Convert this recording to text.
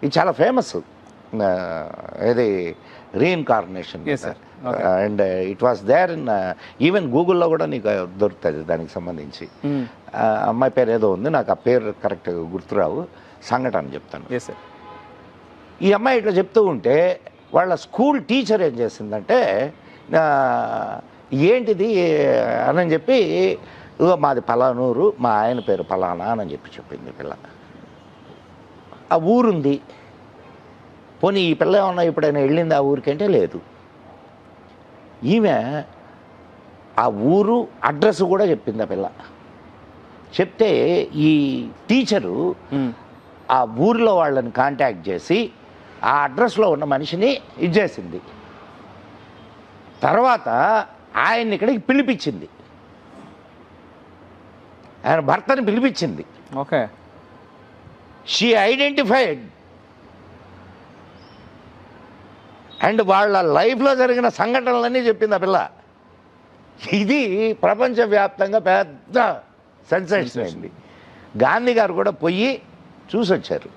ఇది చాలా ఫేమస్, ఇది reincarnation. And it was there in even గూగుల్లో కూడా నీకు దొరుకుతుంది దానికి సంబంధించి. అమ్మాయి పేరు ఏదో ఉంది, నాకు ఆ పేరు కరెక్ట్ గుర్తురావు, సంఘటన చెప్తాను. ఈ అమ్మాయి ఇట్లా చెప్తూ ఉంటే వాళ్ళ స్కూల్ టీచర్ ఏం చేసిందంటే, ఏంటిది అని చెప్పి, మాది పలానూరు, మా ఆయన పేరు పలానా అని చెప్పి చెప్పింది పిల్ల. ఆ ఊరుంది, పోనీ ఈ పిల్ల ఏమన్నా ఇప్పుడైనా వెళ్ళింది ఆ ఊరికంటే లేదు. ఈమె ఆ ఊరు అడ్రస్ కూడా చెప్పింది ఆ పిల్ల. చెప్తే ఈ టీచరు ఆ ఊరిలో వాళ్ళని కాంటాక్ట్ చేసి ఆ అడ్రస్లో ఉన్న మనిషిని ఇచ్చేసింది. తర్వాత ఆయన్ని ఇక్కడికి పిలిపించింది, ఆయన భర్తని పిలిపించింది. ఓకే. షీ ఐడెంటిఫైడ్ అండ్ వాళ్ళ లైఫ్లో జరిగిన సంఘటనలన్నీ చెప్పింది ఆ పిల్ల. ఇది ప్రపంచవ్యాప్తంగా పెద్ద సెన్సేషన్ అయింది. గాంధీ గారు కూడా పోయి చూసొచ్చారు.